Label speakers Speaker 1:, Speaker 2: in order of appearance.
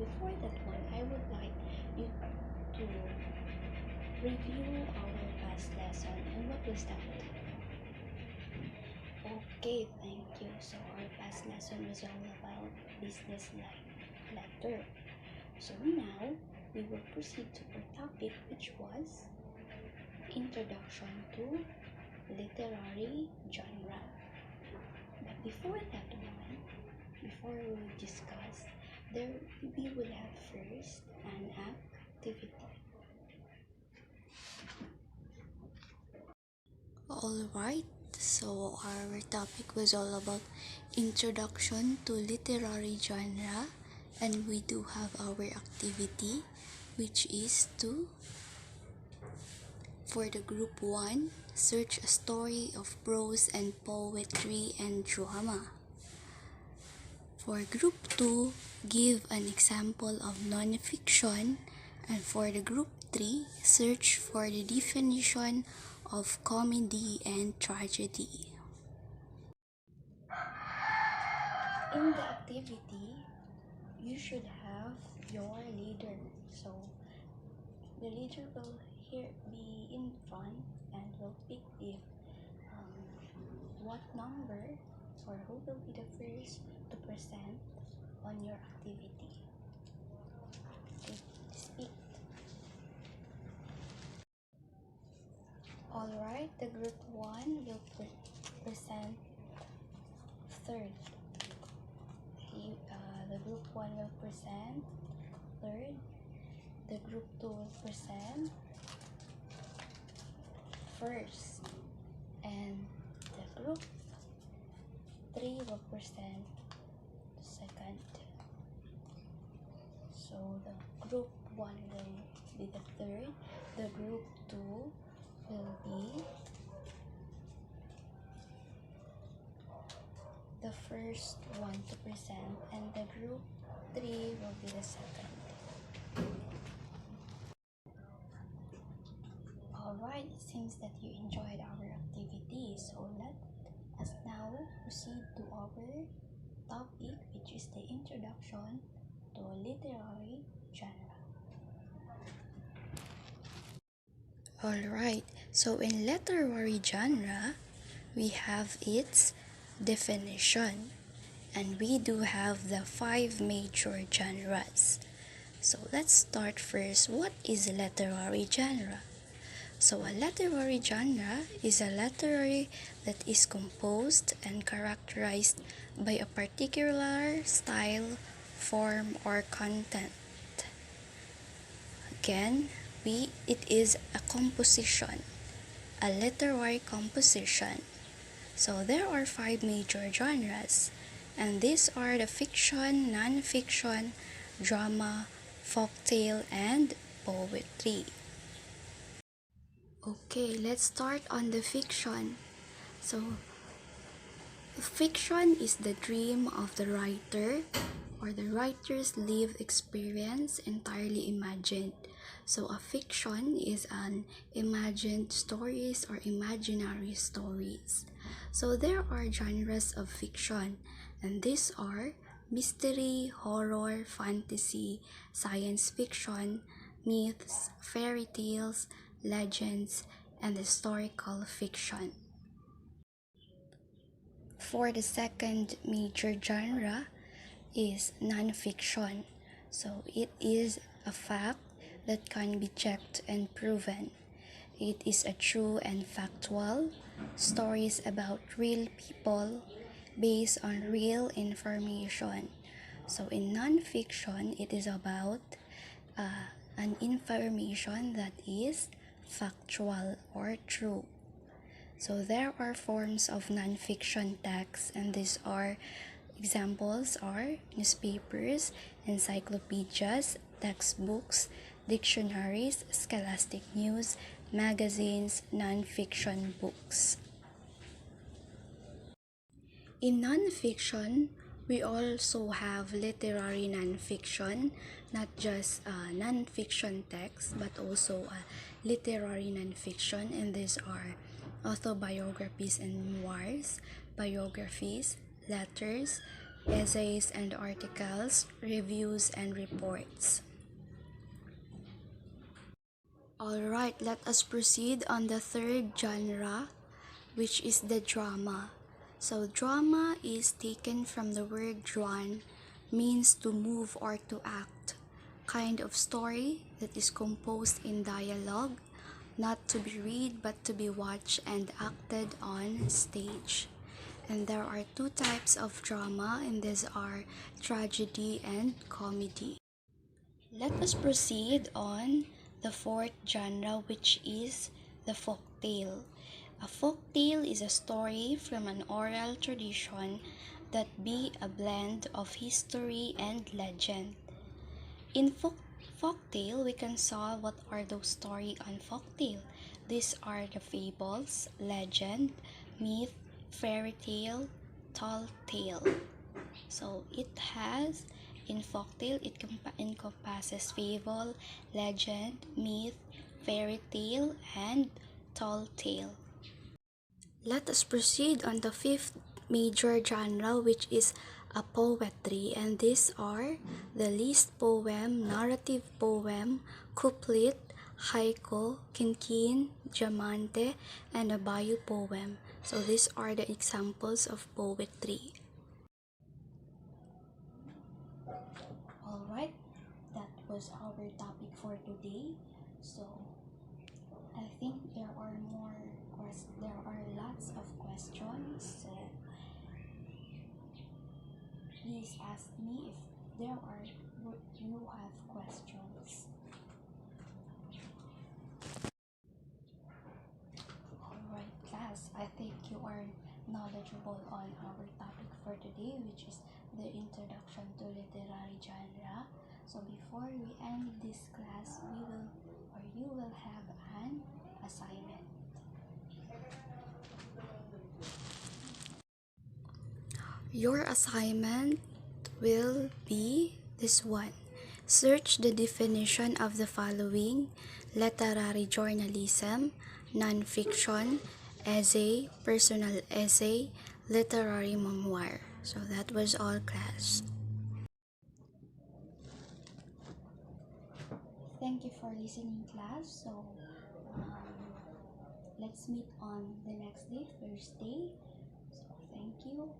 Speaker 1: before that one, I would like you to review our past lesson. And what was that? Okay, thank you. So our past lesson was all about business letter. So now we will proceed to our topic, which was introduction to literary genre. But before that one, before we discuss, there we will have first an activity. Alright, so our topic was all about introduction to literary genre, and we do have our activity, which is to, for the group 1, search a story of prose and poetry and drama. For group 2, give an example of non-fiction, and for the group 3, search for the definition of comedy and tragedy. In the activity, you should have your leader. So the leader will here be in front and will pick if what number or who will be the first to present on your activity. Okay, speak. Alright, the group 1 will present third. The group 1 will present third. The group 2 will present first. And the group 3 will present second. So the group 1 will be the third. The group 2 will be the first one to present, and the group 3 will be the second. Alright, it seems that you enjoyed our activity, so let us now proceed to our topic, which is the introduction to literary genre. Alright, so in literary genre, we have its definition, and we do have the 5 major genres. So let's start first. What is a literary genre? So a literary genre is a literary that is composed and characterized by a particular style, form, or content. Again, it is a composition, a literary composition. So there are 5 major genres, and these are the fiction, non-fiction, drama, folktale, and poetry. Okay, let's start on the fiction. So fiction is the dream of the writer or the writer's lived experience entirely imagined. So a fiction is an imagined stories or imaginary stories. So there are genres of fiction, and these are mystery, horror, fantasy, science fiction, myths, fairy tales, legends, and historical fiction. For the second major genre is non-fiction. So it is a fact that can be checked and proven. It is a true and factual stories about real people based on real information. So in non-fiction, it is about an information that is factual or true. So there are forms of non-fiction texts, and these are examples are newspapers, encyclopedias, textbooks, dictionaries, scholastic news, magazines, non-fiction books. In non-fiction, we also have literary non-fiction, not just non-fiction text, but also literary non-fiction, and these are autobiographies and memoirs, biographies, letters, essays and articles, reviews and reports. Alright, let us proceed on the third genre, which is the drama. So drama is taken from the word dran, means to move or to act, kind of story that is composed in dialogue, not to be read but to be watched and acted on stage. And there are two types of drama, and these are tragedy and comedy. Let us proceed on the fourth genre, which is the folk tale. A folk tale is a story from an oral tradition that be a blend of history and legend. In folk tale, we can saw what are those story on folk tale. These are the fables, legend, myth, fairy tale, tall tale. So it has, in folktale, it encompasses fable, legend, myth, fairy tale, and tall tale. Let us proceed on the fifth major genre, which is a poetry, and these are the list poem, narrative poem, couplet, haiku, kinkin, diamante, and a bayou poem. So these are the examples of poetry. Alright, that was our topic for today. So I think there are lots of questions. So please ask me if you have questions. Alright, class, I think you are knowledgeable on our topic for today, which is the introduction to literary genre. So before we end this class, you will have an assignment. Your assignment will be this one. Search the definition of the following: literary journalism, non-fiction, essay, personal essay, literary memoir. So that was all, class. Thank you for listening, class. So let's meet on the next day, Thursday. So thank you.